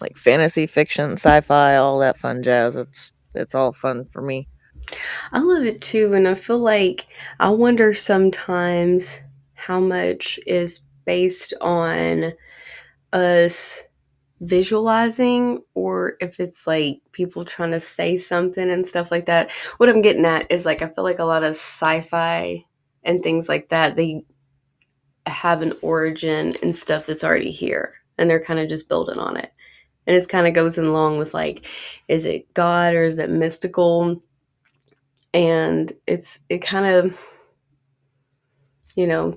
like fantasy fiction, sci-fi, all that fun jazz. It's all fun for me. I love it too, and I feel like I wonder sometimes how much is based on us visualizing or if it's like people trying to say something and stuff like that. What I'm getting at is like I feel like a lot of sci-fi and things like that, they have an origin and stuff that's already here and they're kind of just building on it. And it kind of goes along with like, is it God or is it mystical? And it kind of,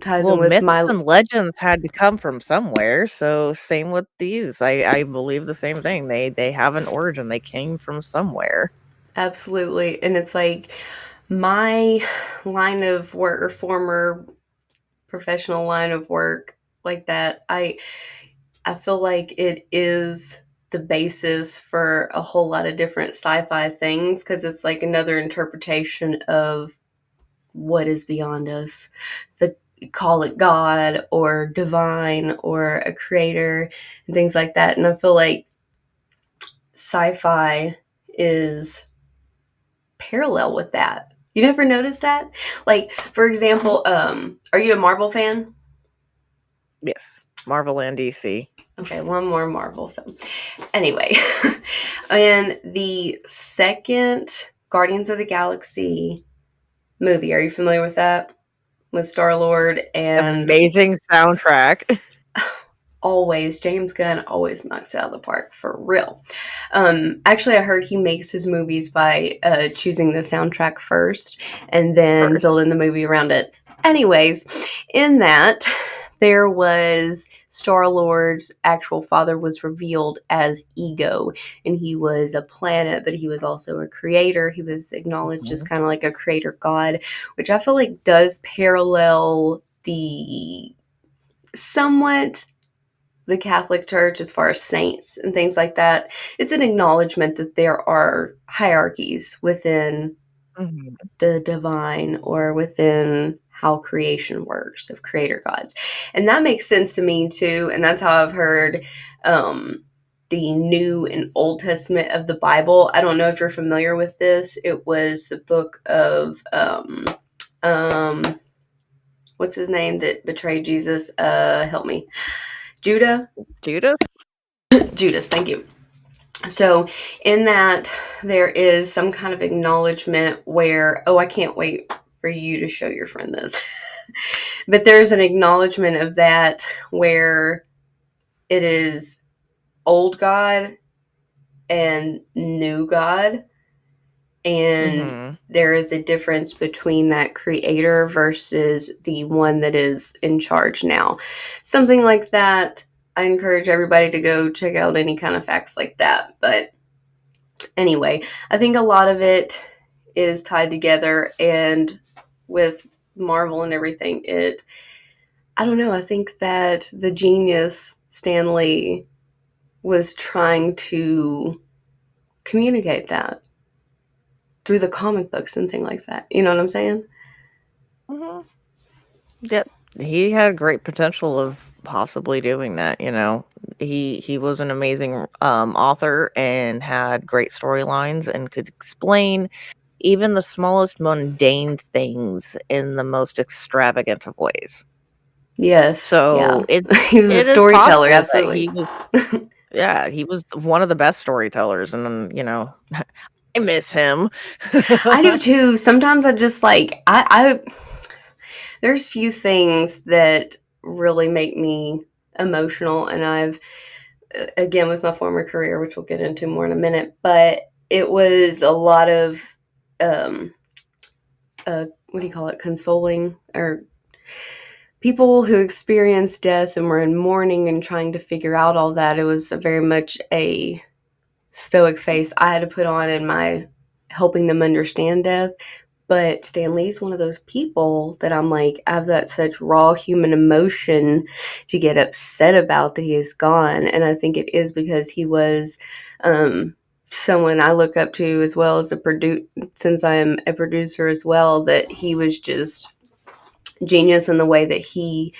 ties Well, in with myths my and legends had to come from somewhere, so same with these. I believe the same thing. They have an origin. They came from somewhere. absolutely. And it's like my line of work or former professional line of work like that. I feel like it is the basis for a whole lot of different sci-fi things because it's like another interpretation of what is beyond us. The call it God or divine or a creator and things like that. And I feel like sci-fi is parallel with that. You never notice that? Like, for example, are you a Marvel fan? Yes. Marvel and DC. Okay, one more Marvel. So, anyway, and the second Guardians of the Galaxy movie, are you familiar with that? With Star Lord and Amazing soundtrack. always James Gunn always knocks it out of the park for real. Actually, I heard he makes his movies by choosing the soundtrack first and then First. building the movie around it. Anyways, in that there was Star Lord's actual father was revealed as Ego, and he was a planet, but he was also a creator. He was acknowledged as Mhm. kind of like a creator god, which I feel like does parallel the somewhat the Catholic Church as far as saints and things like that. It's an acknowledgement that there are hierarchies within Mhm. the divine or within how creation works of creator gods. And that makes sense to me too. And that's how I've heard the New and Old Testament of the Bible. I don't know if you're familiar with this. It was the book of um what's his name that betrayed Jesus? Help me. Judah? Judas? Judas, thank you. So, in that, there is some kind of acknowledgement where, oh, I can't wait for you to show your friend this. But there's an acknowledgement of that where it is old God and new God. And Mhm. there is a difference between that creator versus the one that is in charge now. Something like that. I encourage everybody to go check out any kind of facts like that. But anyway, I think a lot of it is tied together, and with Marvel and everything, I don't know, I think that the genius Stan Lee was trying to communicate that through the comic books and things like that. You know what I'm saying? Mhm. Yep. He had great potential of possibly doing that, you know. He was an amazing author and had great storylines and could explain even the smallest mundane things in the most extravagant of ways. Yes, So yeah. He was a it is storyteller, possible that absolutely. he was, yeah, he was one of the best storytellers, and then, I miss him. I do too. Sometimes I just like there's few things that really make me emotional, and I've again with my former career, which we'll get into more in a minute, but it was a lot of um what do you call it, consoling or people who experienced death and were in mourning and trying to figure out all that. It was very much a stoic face I had to put on in my helping them understand death. But Stan Lee's one of those people that I'm like, I have that such raw human emotion to get upset about that he is gone. And I think it is because he was someone I look up to as well as since I am a producer as well, that he was just genius in the way that he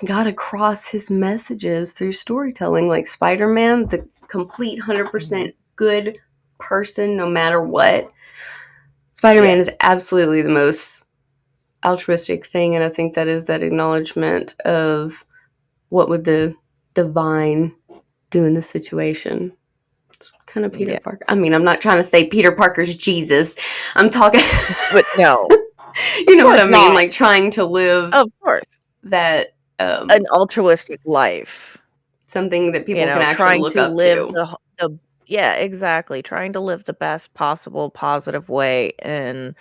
got across his messages through storytelling. Like Spider-Man, the complete Mhm. 100% good person no matter what. Spider-Man Yeah. is absolutely the most altruistic thing, and I think that is that acknowledgement of what would the divine do in the situation. It's kind of Peter Yeah. Parker. I mean, I'm not trying to say Peter Parker's Jesus. I'm talking, But no, you of know what I course mean? not. Like trying to live Of course. that An altruistic life, something that people can actually trying look to up live to. the yeah, exactly, trying to live the best possible positive way in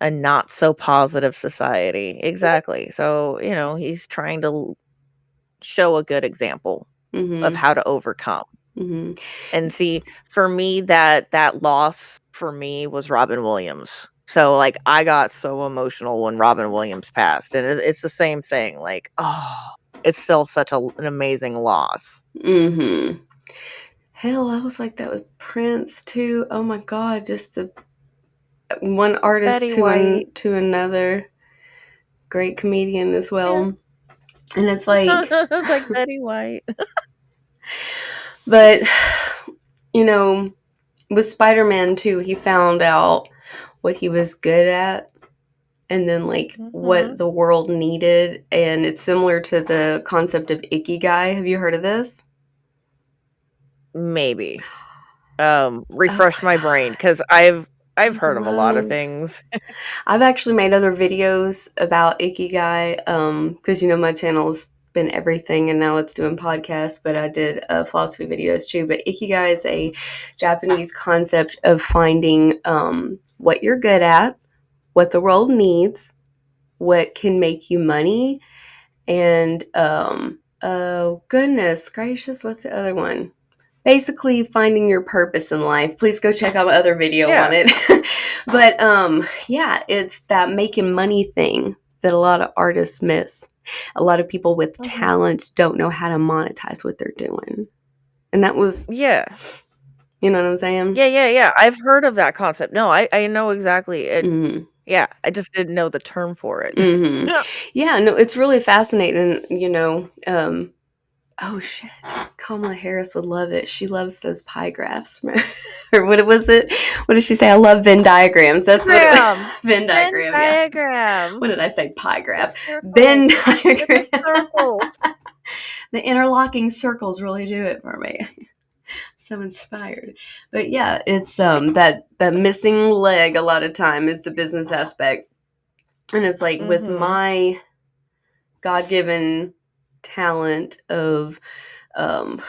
a not so positive society. Exactly. So, he's trying to show a good example of Mhm. how to overcome. Mhm. And see, for me, that loss for me was Robin Williams. So, like, I got so emotional when Robin Williams passed, and it's the same thing. Like, oh, it's still such an amazing loss. Mhm. Hell, I was like that with Prince too. Oh my god, just the one artist Betty White, to another. Great comedian as yeah, well. And it's like, it's like Betty White. but you know, with Spider-Man too, he found out what he was good at and then like what Mhm. the world needed, and it's similar to the concept of ikigai. Have you heard of this? Maybe. Oh Refresh my my brain god. because I've I heard of a lot of love things. I've actually made other videos about ikigai because my channel's been everything and now it's doing podcasts, but I did philosophy videos too. But ikigai is a Japanese concept of finding what you're good at, what the world needs, what can make you money, and oh goodness gracious, what's the other one? Basically finding your purpose in life. Please go check out my other video on Yeah. it. But yeah, it's that making money thing that a lot of artists miss. A lot of people with Mhm. talent don't know how to monetize what they're doing. And that was, Yeah. you know what I'm saying? Yeah, yeah, yeah, I've heard of that concept. No, I know exactly it. Mhm. Yeah, I just didn't know the term for it. Mhm. Yeah, no, it's really fascinating, oh shit. Kamala Harris would love it. She loves those pie graphs. Or what was it? What did she say? I love Venn diagrams. That's what it was. Diagram. Venn Venn diagram, yeah. diagram. What did I say? Pie The graph. circle Venn with the diagram. circles. The interlocking circles really do it for me. So inspired. But yeah, it's that missing leg a lot of time is the business aspect. And it's like with Mhm. my God-given talent of um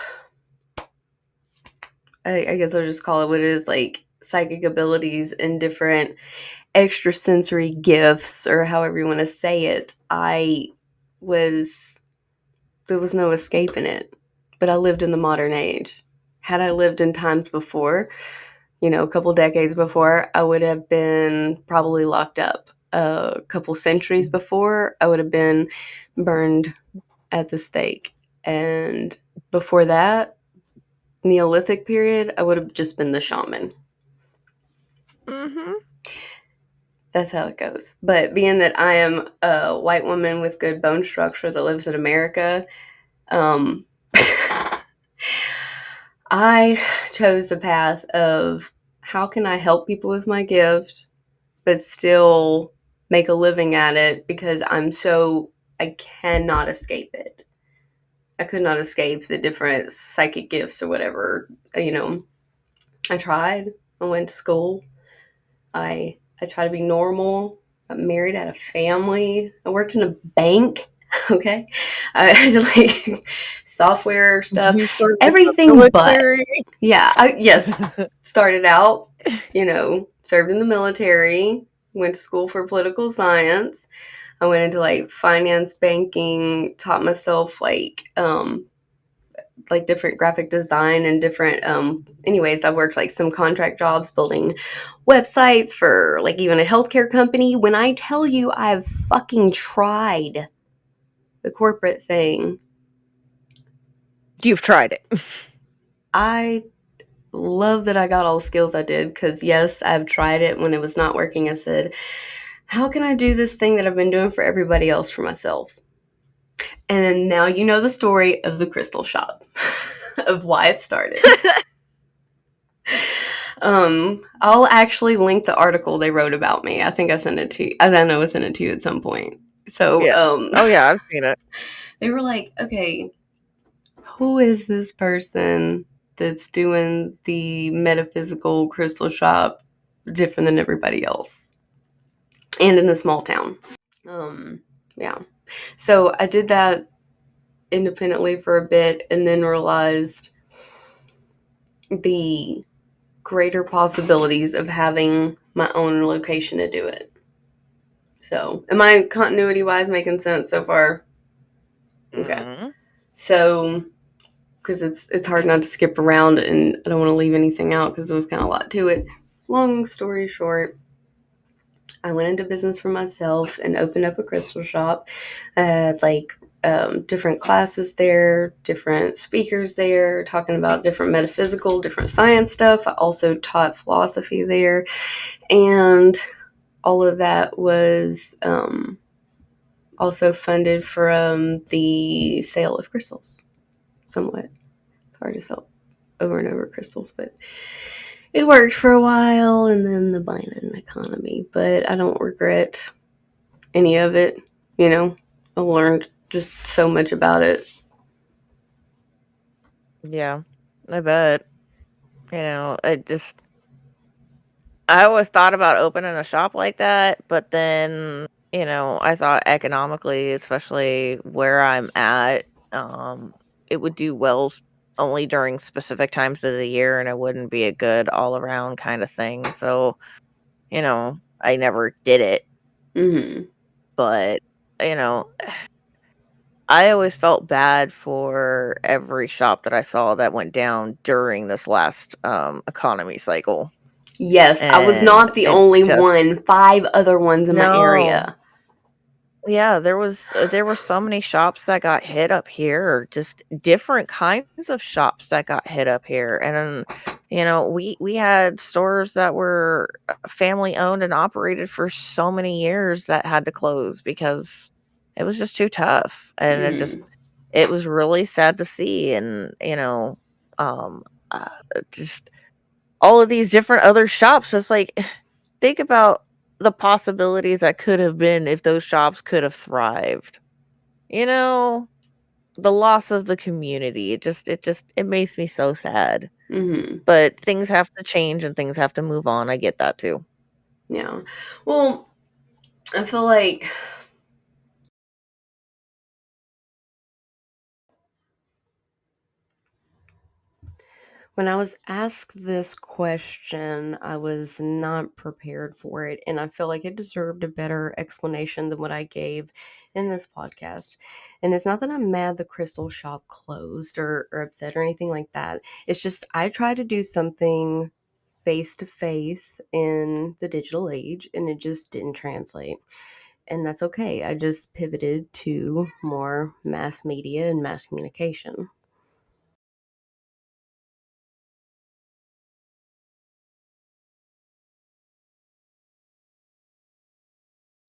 I guess I'll just call it what it is, like psychic abilities and different extrasensory gifts, or however you want to say it. Was, there was no escaping it. But I lived in the modern age. Had I lived in times before, a couple decades before, I would have been probably locked up. A couple centuries before, I would have been burned at the stake. And before that, Neolithic period, I would have just been the shaman. Mhm. That's how it goes. But being that I am a white woman with good bone structure that lives in America, um, I chose the path of how can I help people with my gift, but still make a living at it because I cannot escape it. I could not escape the different psychic gifts or whatever. I tried. I went to school. I try to be normal. I'm married, I had a family. I worked in a bank. Okay, I just like software stuff, You served in the everything but military. yeah. Yes, started out, served in the military. Went to school for political science. I went into like finance, banking. Taught myself like different graphic design and different anyways, I worked like some contract jobs building websites for like even a healthcare company. When I tell you I've fucking tried the corporate thing, You've tried it. I love that I got all the skills I did because yes, I've tried it. When it was not working, I said, how can I do this thing that I've been doing for everybody else for myself? And now you know the story of the crystal shop, of why it started. I'll actually link the article they wrote about me. I think I sent it to you. I don't know, I sent it to you at some point. So, Yeah. Oh, yeah, I've seen it. they were like, okay, who is this person that's doing the metaphysical crystal shop different than everybody else? And in a small town. Um, yeah. So I did that independently for a bit and then realized the greater possibilities of having my own location to do it. So, am I continuity wise making sense so far? Okay. Mhm. So, because it's hard not to skip around, and I don't want to leave anything out because there was kind of a lot to it. Long story short, I went into business for myself and opened up a crystal shop. I had like different classes there, different speakers there, talking about different metaphysical, different science stuff. I also taught philosophy there, and all of that was also funded from the sale of crystals. Somewhat, it's hard to sell over and over crystals, but it worked for a while, and then the Biden economy. But I don't regret any of it. You know, I learned just so much about it. Yeah, I bet. I always thought about opening a shop like that, but then, I thought economically, especially where I'm at, it would do well only during specific times of the year and it wouldn't be a good all around kind of thing. So, I never did it, Mm-hmm. but, you know, I always felt bad for every shop that I saw that went down during this last economy cycle. Yes, I was And not the it only just one. 5 other ones in my no. area. Yeah, there were so many shops that got hit up here, just different kinds of shops that got hit up here. And then, we had stores that were family owned and operated for so many years that had to close because it was just too tough. And Mm-hmm. it was really sad to see. And, um uh, just all of these different other shops. It's like, think about the possibilities that could have been if those shops could have thrived. You know, the loss of the community. It makes me so sad. Mm-hmm. But things have to change and things have to move on. I get that too. Yeah. Well, I feel like when I was asked this question, I was not prepared for it, and I feel like it deserved a better explanation than what I gave in this podcast. And it's not that I'm mad the crystal shop closed or upset or anything like that. It's just I try to do something face to face in the digital age, and it just didn't translate. And that's okay. I just pivoted to more mass media and mass communication.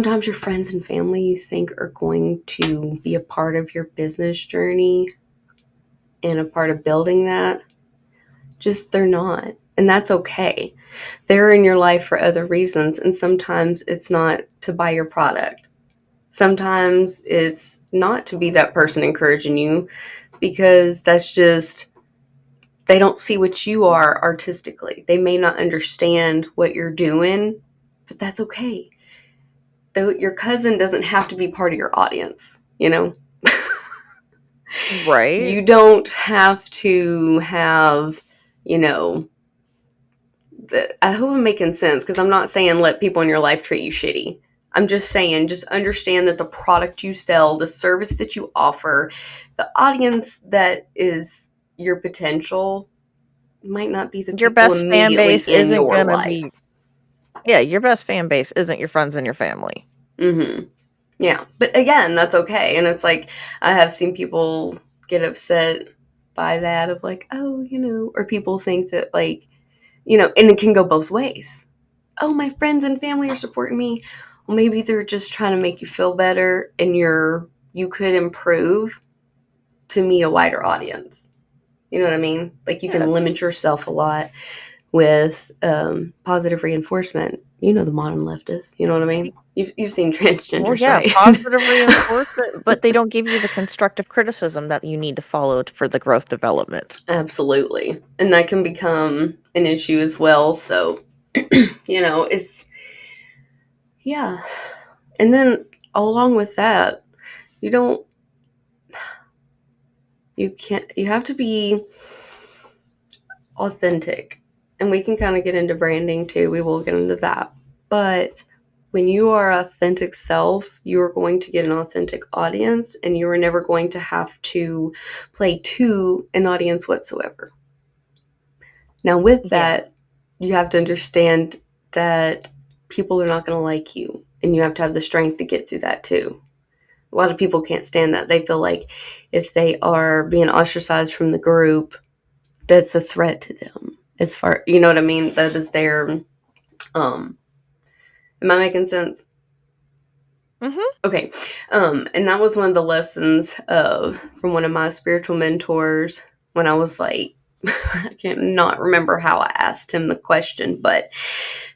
Sometimes your friends and family you think are going to be a part of your business journey and a part of building that, just they're not. And that's okay. They're in your life for other reasons. And sometimes it's not to buy your product. Sometimes it's not to be that person encouraging you because that's just, they don't see what you are artistically. They may not understand what you're doing, but that's okay. Though your cousin doesn't have to be part of your audience, you know? Right? You don't have to have, you know, I hope I'm making sense because I'm not saying let people in your life treat you shitty. I'm just saying, just understand that the product you sell, the service that you offer, the audience that is your potential might not be the Your people best fan immediately base in isn't your going to life. be, yeah, your best fan base isn't your friends and your family. Mm-hmm. Yeah. But again, that's okay. And it's like, I have seen people get upset by that of like, oh, or people think that like, and it can go both ways. Oh, my friends and family are supporting me. Well, maybe they're just trying to make you feel better and you're you could improve to meet a wider audience. You know what I mean? Like you Yeah. can limit yourself a lot with positive reinforcement. You know the modern leftists. You know what I mean? You've seen Well, transgenders, yeah, right? positive reinforcement, but they don't give you the constructive criticism that you need to follow for the growth development. Absolutely, and that can become an issue as well. So, it's yeah, and then along with that, you don't you can't you have to be authentic. And we can kind of get into branding too. We will get into that. But when you are authentic self, you are going to get an authentic audience and you are never going to have to play to an audience whatsoever. Now, with Yeah. that, you have to understand that people are not going to like you and you have to have the strength to get through that too. A lot of people can't stand that. They feel like if they are being ostracized from the group, that's a threat to them. As far, you know what I mean? That is their, um, am I making sense? Mhm. Okay. And that was one of the lessons of from one of my spiritual mentors when I was like, I can't not remember how I asked him the question, but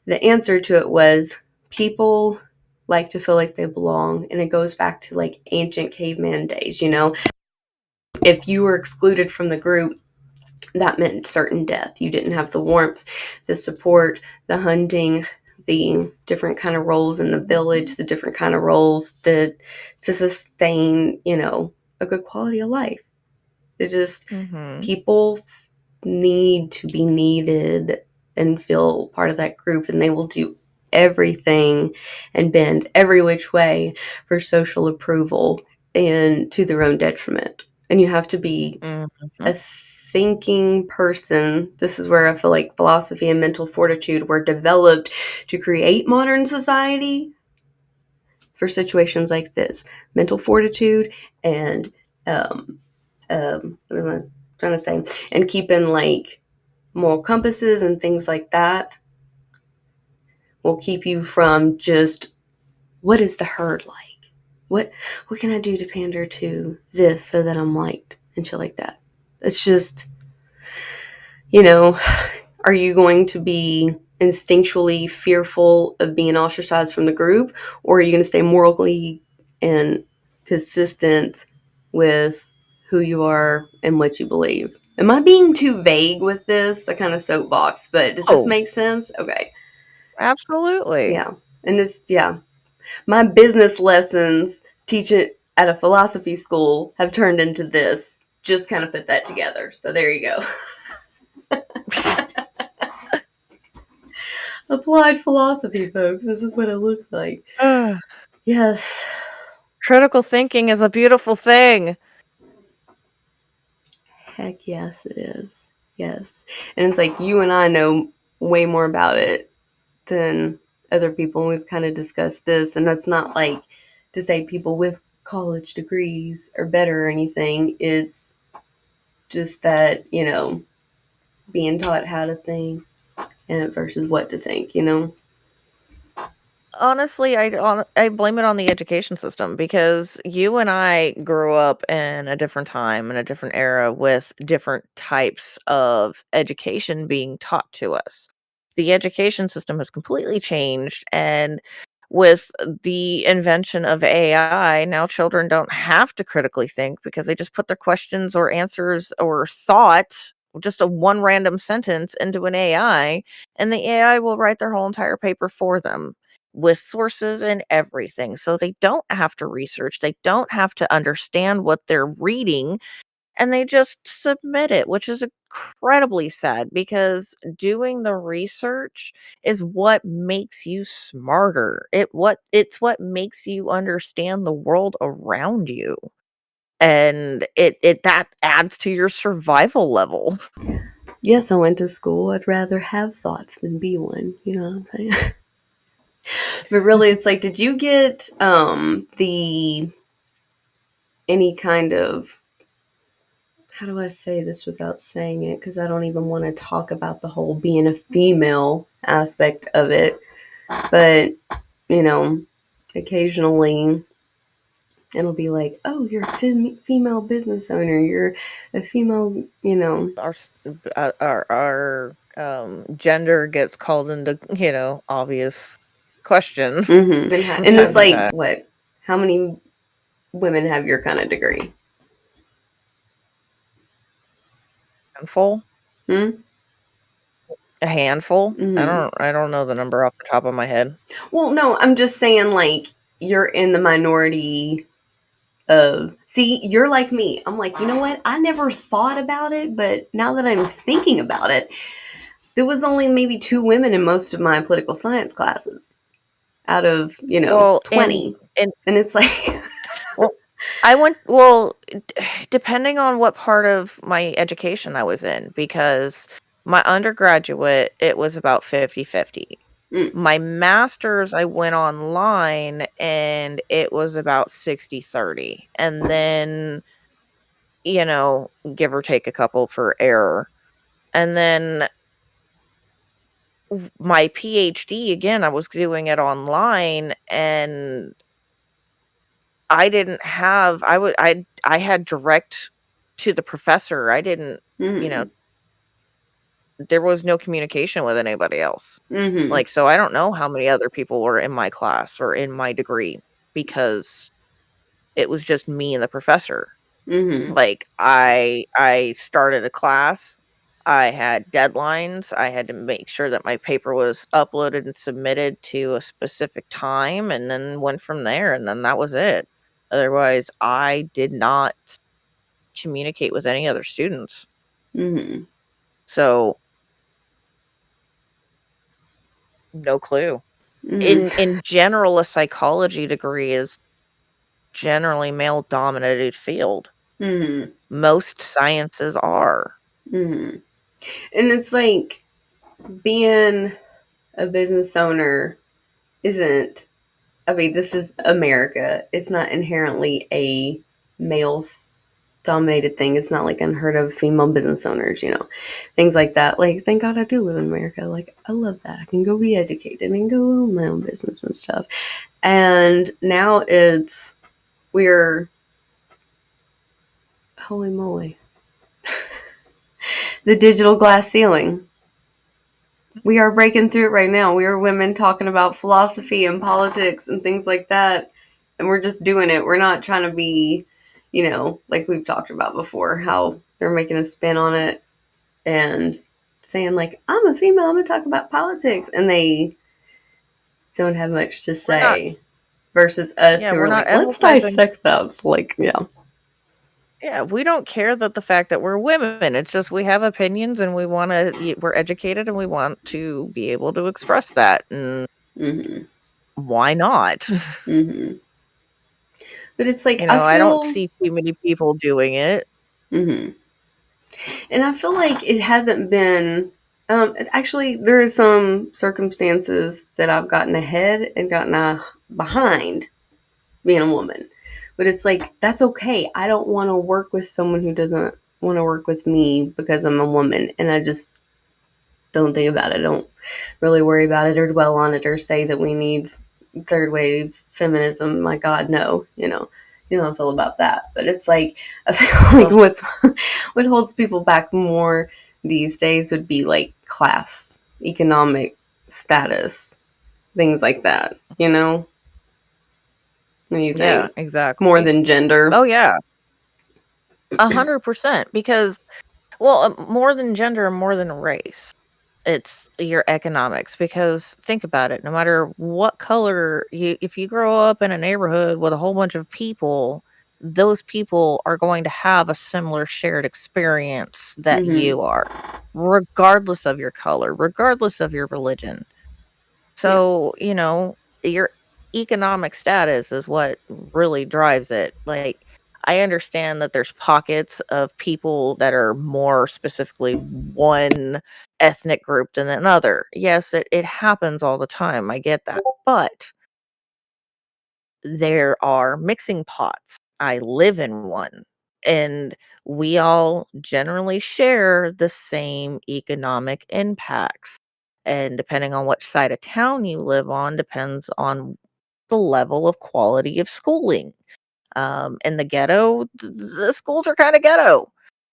the answer to it was people like to feel like they belong. And it goes back to like ancient caveman days, you know? If you were excluded from the group, that meant certain death. You didn't have the warmth, the support, the hunting, the different kind of roles in the village, the different kind of roles that to sustain, a good quality of life. It just Mhm. people need to be needed and feel part of that group, and they will do everything and bend every which way for social approval and to their own detriment. And you have to be Mhm. a thinking person. This is where I feel like philosophy and mental fortitude were developed to create modern society for situations like this. Mental fortitude and what am I trying to say? And keeping like moral compasses and things like that will keep you from just what is the herd like? What what can I do to pander to this so that I'm liked and shit like that? It's just, you know, are you going to be instinctually fearful of being ostracized from the group, or are you going to stay morally and consistent with who you are and what you believe? Am I being too vague with this? I kind of soapbox, but does this Oh, make sense? Okay. absolutely. Yeah. And this, yeah. My business lessons teaching at a philosophy school have turned into this. Just kind of put that together. So there you go. Applied philosophy, folks. This is what it looks like. Ugh. Yes. Critical thinking is a beautiful thing. Heck yes, it is. Yes. And it's like you and I know way more about it than other people. And we've kind of discussed this. And that's not like to say people with college degrees are better or anything. It's just that, being taught how to think and versus what to think. Honestly, I blame it on the education system because you and I grew up in a different time, in a different era with different types of education being taught to us. The education system has completely changed, and with the invention of AI, now children don't have to critically think because they just put their questions or answers or thought, just a one random sentence into an AI, and the AI will write their whole entire paper for them with sources and everything. So they don't have to research, they don't have to understand what they're reading, and they just submit it, which is incredibly sad because doing the research is what makes you smarter. It's what makes you understand the world around you. And it that adds to your survival level. Yes, I went to school. I'd rather have thoughts than be one. You know what I'm saying? But really, it's like, did you get the any kind of, how do I say this without saying it? Because I don't even want to talk about the whole being a female aspect of it. But, you know, occasionally It'll be like, oh, you're a female business owner. You're a female, you know. Our gender gets called into, obvious question from And it's time to like, time. what? How many women have your kind of degree? Handful? Hmm? A handful? I Hmm. don't I don't know the number off the top of my head. Well, no, I'm just saying, like, you're in the minority of. See, you're like me. I'm like, you know what? I never thought about it, but now that I'm thinking about it, there was only maybe two women in most of my political science classes out of, Well, 20. and And it's like, well, I went well, depending on what part of my education I was in, because my undergraduate, it was about 50-50. mm, My master's, I went online and it was about 60-30. And then, give or take a couple for error. And then my PhD, again, I was doing it online and I had direct to the professor. I didn't, you know, mm-hmm, there was no communication with anybody else. mm-hmm, Like, so I don't know how many other people were in my class or in my degree because it was just me and the professor. mm-hmm, Like, I started a class, I had deadlines, I had to make sure that my paper was uploaded and submitted to a specific time, and then went from there, and then that was it. Otherwise, I did not communicate with any other students. mm-hmm, So, no clue. mm-hmm, In general, a psychology degree is generally male-dominated field. mm-hmm, Most sciences are. mm-hmm. And it's like being a business owner isn't, I mean, this is America. It's not inherently a male dominated thing. It's not like unheard of female business owners, things like that. Like, thank God I do live in America. Like, I love that. I can go be educated and go own my own business and stuff. And now we're, holy moly, the digital glass ceiling. We are breaking through it right now. We are women talking about philosophy and politics and things like that. And we're just doing it. We're not trying to be, like we've talked about before, how they're making a spin on it and saying, like, I'm a female, I'm going to talk about politics. And they don't have much to We're not say versus us Yeah, who we're are not like, let's emphasizing. dissect that. Like, yeah. Yeah, we don't care that the fact that we're women. It's just we have opinions and we're educated and we want to be able to express that. And Mm-hmm. why not? Mm-hmm. But it's like, I I don't feel, see too many people doing it. mm-hmm. And I feel like it hasn't been. Actually, there are some circumstances that I've gotten ahead and gotten behind being a woman. But it's like, that's okay. I don't want to work with someone who doesn't want to work with me because I'm a woman. And I just don't think about it. Don't really worry about it or dwell on it or say that we need third wave feminism. My God, no. You know how I feel about that. But it's like, I feel like Ugh, what holds people back more these days would be like class, economic status, things like that. What do you yeah, think? More exactly. than gender. Oh yeah, 100%. Because, well, more than gender, more than race. It's your economics, because think about it, no matter what color if you grow up in a neighborhood with a whole bunch of people, those people are going to have a similar shared experience that Mm-hmm. you are, regardless of your color, regardless of your religion. Yeah. So, your economic status is what really drives it. Like, I understand that there's pockets of people that are more specifically one ethnic group than another. Yes, it happens all the time. I get that. But there are mixing pots. I live in one. And we all generally share the same economic impacts. And depending on which side of town you live on, depends on the level of quality of schooling. In the ghetto, the schools are kind of ghetto.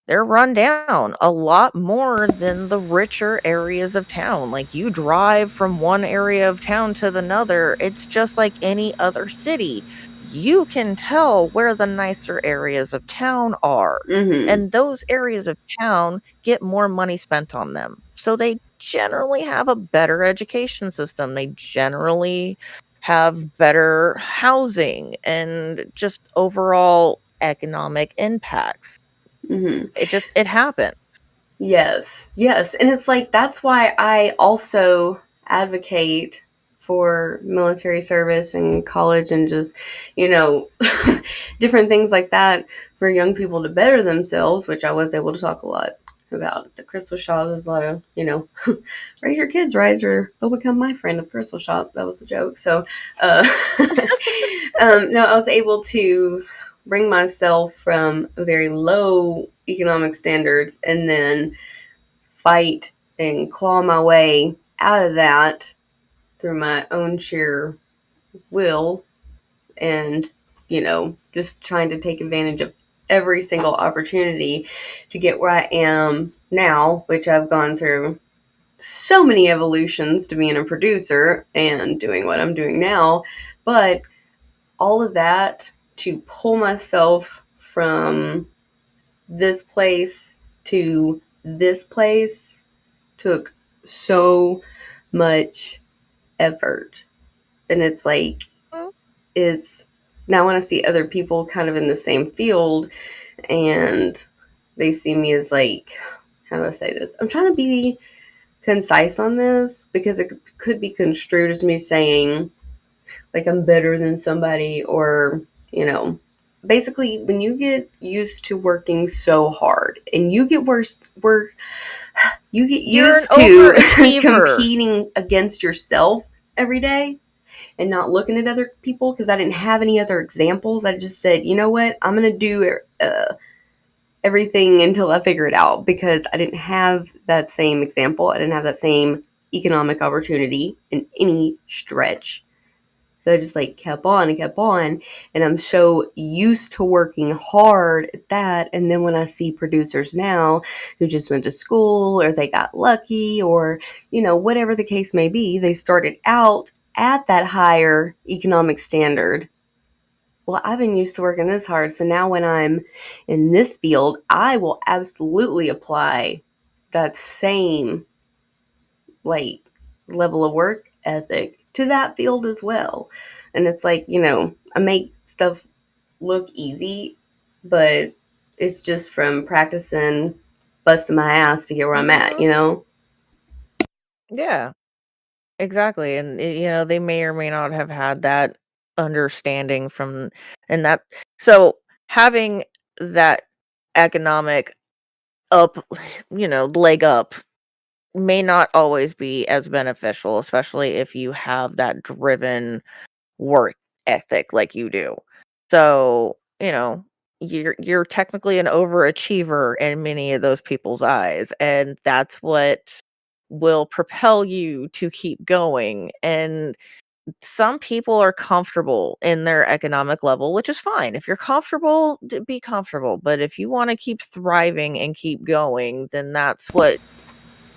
They're run down a lot more than the richer areas of town. Like you drive from one area of town to the another, it's just like any other city. You can tell where the nicer areas of town are. Mhm. And those areas of town get more money spent on them. So they generally have a better education system. They generally have better housing and just overall economic impacts. Mhm. It happens. Yes, yes. And it's like that's why I also advocate for military service and college and just, you know, different things like that for young people to better themselves, which I was able to talk a lot about at the crystal shop. There's a lot of, raise your kids right or they'll become my friend at the crystal shop. That was the joke. So, uh, no, I was able to bring myself from very low economic standards and then fight and claw my way out of that through my own sheer will and, just trying to take advantage of every single opportunity to get where I am now, which I've gone through so many evolutions to being a producer and doing what I'm doing now. But all of that to pull myself from this place to this place took so much effort. And it's like, Mm, it's now when I see other people kind of in the same field and they see me as like, how do I say this? I'm trying to be concise on this because it could be construed as me saying like I'm better than somebody or, you know, basically when you get used to working so hard and you get you're an used to overachiever. competing against yourself every day and not looking at other people because I didn't have any other examples. I just said, you know what, I'm going to do everything until I figure it out because I didn't have that same example. I didn't have that same economic opportunity in any stretch. So I just like kept on and kept on. And I'm so used to working hard at that. And then when I see producers now who just went to school or they got lucky or, whatever the case may be, they started out at that higher economic standard. Well, I've been used to working this hard. So now when I'm in this field, I will absolutely apply that same like level of work ethic to that field as well. And it's like, I make stuff look easy, but it's just from practicing busting my ass to get where I'm at, Mhm. you know? Yeah, exactly, and, they may or may not have had that understanding from and that so, having that economic up leg up may not always be as beneficial, especially if you have that driven work ethic like you do. So, you're technically an overachiever in many of those people's eyes, and that's what will propel you to keep going. And some people are comfortable in their economic level, which is fine. If you're comfortable, be comfortable. But if you want to keep thriving and keep going, then that's what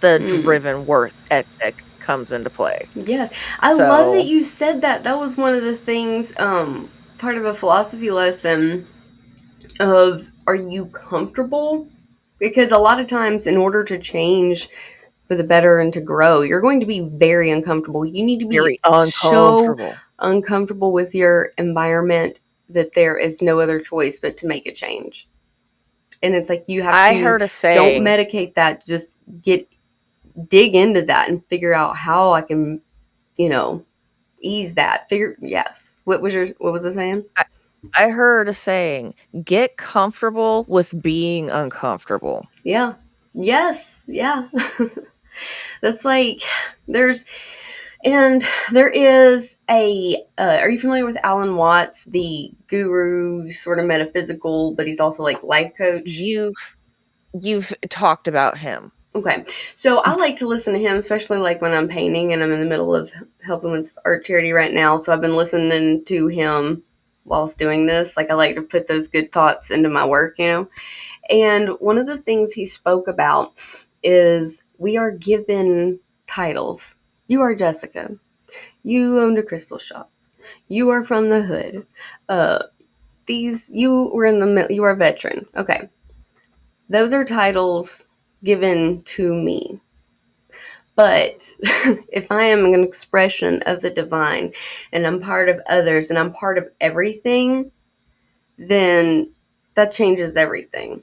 the Mm. driven worth ethic comes into play. Yes. I love that So, you said that. That was one of the things, part of a philosophy lesson of are you comfortable? Because a lot of times, in order to change for the better and to grow, you're going to be very uncomfortable. You need to be very so uncomfortable. uncomfortable with your environment that there is no other choice but to make a change. And it's like you have I to heard a don't saying, medicate that, just dig into that and figure out how I can, you know, ease that. Figure yes. What was I saying? I, I heard a saying, get comfortable with being uncomfortable. Yeah. Yes. Yeah. That's like there's and there is a are you familiar with Alan Watts, the guru, sort of metaphysical, but he's also like life coach? You've talked about him. Okay. So I like to listen to him, especially like when I'm painting and I'm in the middle of helping with art charity right now. So I've been listening to him whilst doing this. Like I like to put those good thoughts into my work, you know? And one of the things he spoke about is we are given titles. You are Jessica. You owned a crystal shop. You are from the hood. Uh, you were you are a veteran. Okay, those are titles given to me. But if I am an expression of the divine, and I'm part of others, and I'm part of everything, then that changes everything.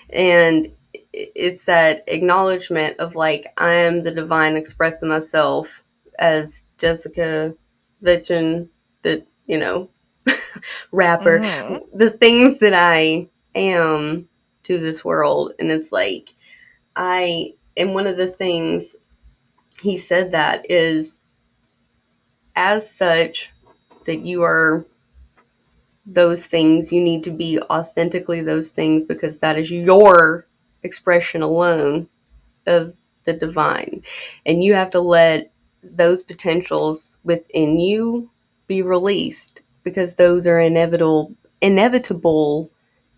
And it's that acknowledgement of like I am the divine expressing myself as Jessica Vitchin, the rapper, Mhm. the things that I am to this world. And it's like and one of the things he said that is as such that you are those things, you need to be authentically those things because that is your expression alone of the divine. And you have to let those potentials within you be released because those are inevitable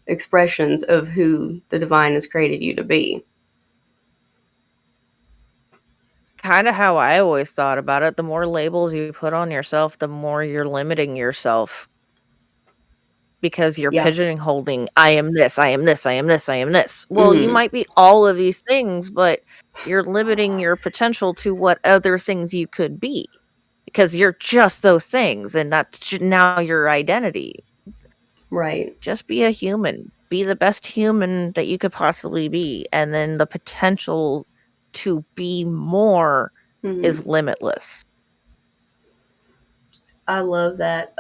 expressions of who the divine has created you to be. Kinda how I always thought about it, the more labels you put on yourself, the more you're limiting yourself because you're Yeah. pigeonholing, "I am this, I am this, I am this, I am this." Well, you Mm-hmm. might be all of these things, but you're limiting your potential to what other things you could be because you're just those things, and that's now your identity. Right. Just be a human. Be the best human that you could possibly be, and then the potential to be more is Mm-hmm. limitless. I love that.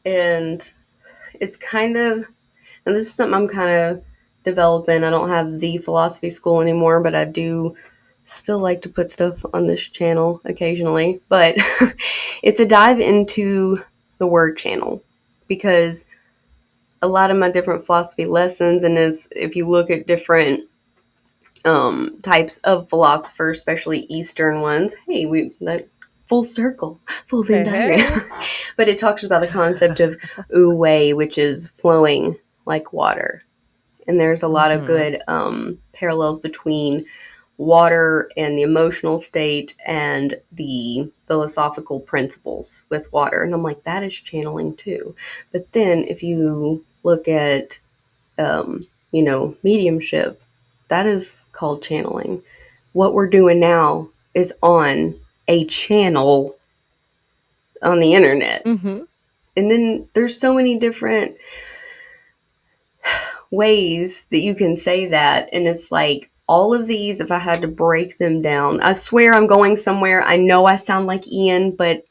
And it's kind of, and this is something I'm kind of developing. I don't have the philosophy school anymore, but I do still like to put stuff on this channel occasionally. But it's a dive into the word channel because a lot of my different philosophy lessons, and it's if you look at different types of philosophers, especially Eastern ones. Hey, we that full circle, full Venn Hey, diagram. hey. But it talks about the concept of wu-wei, which is flowing like water. And there's a lot of Mhm. good parallels between water and the emotional state and the philosophical principles with water. And I'm like, that is channeling too. But then if you look at um, mediumship, that is called channeling. What we're doing now is on a channel on the internet. Mhm. And then there's so many different ways that you can say that. And it's like all of these, if I had to break them down, I swear I'm going somewhere. I know I sound like Ian, but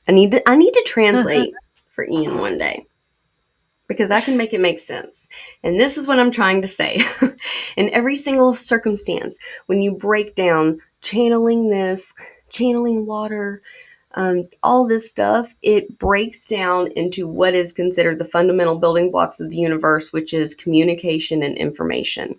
I need to translate for Ian one day because I can make it make sense. And this is what I'm trying to say. In every single circumstance, when you break down channeling this, channeling water, all this stuff, it breaks down into what is considered the fundamental building blocks of the universe, which is communication and information.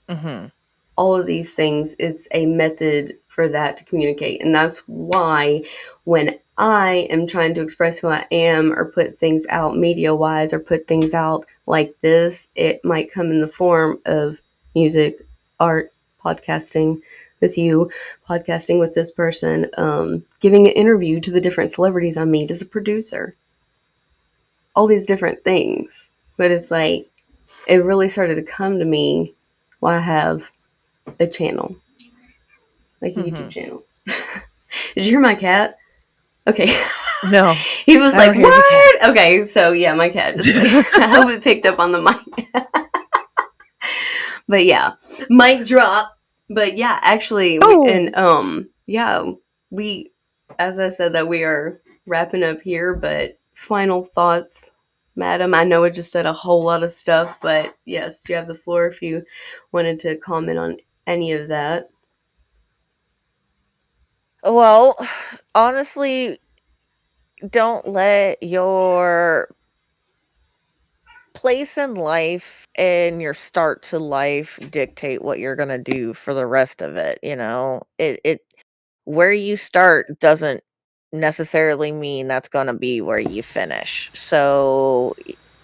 Mhm. All of these things, it's a method for that to communicate. And that's why when I am trying to express who I am or put things out media wise or put things out like this, it might come in the form of music, art, podcasting with you, podcasting with this person, giving an interview to the different celebrities I meet as a producer, all these different things. But it's like, it really started to come to me while I have a channel, like a YouTube Mhm. channel. Did you hear my cat? Okay. No, He was I don't like, hear the cat. "What?" Okay, so yeah, my cat just like I hope it picked up on the mic. But yeah, mic drop. But yeah, actually, Oh! we, as I said, that we are wrapping up here. But final thoughts, madam. I know I just said a whole lot of stuff, but yes, you have the floor if you wanted to comment on any of that. Well, honestly, don't let your place in life and your start to life dictate what you're gonna do for the rest of it, you know? It where you start doesn't necessarily mean that's gonna be where you finish. So,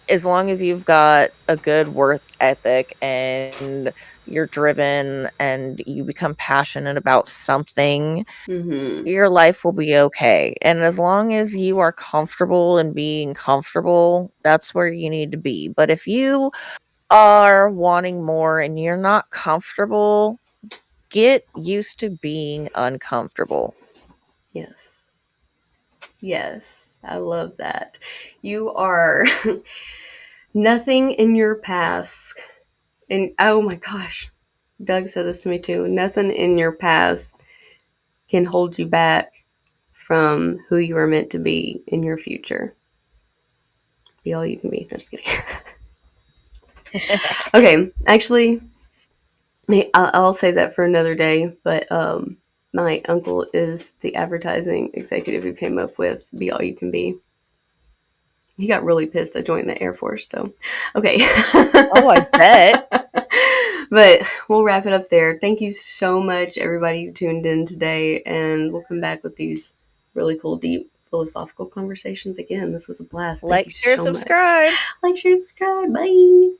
as long as you've got a good work ethic and you're driven and you become passionate about something, Mhm. your life will be okay. And as long as you are comfortable in being comfortable, that's where you need to be. But if you are wanting more and you're not comfortable, get used to being uncomfortable. Yes. Yes. I love that. You are nothing in your past. And oh my gosh, Doug said this to me too. Nothing in your past can hold you back from who you are meant to be in your future. Be all you can be. No, just kidding. Okay, actually, I'll save that for another day. But my uncle is the advertising executive who came up with "Be All You Can Be." He got really pissed I joined the Air Force. So, okay. Oh, I bet. But we'll wrap it up there. Thank you so much, everybody who tuned in today, and we'll come back with these really cool, deep philosophical conversations again. This was a blast. Thank Like, you share, so much. subscribe. Like, share, subscribe. Bye.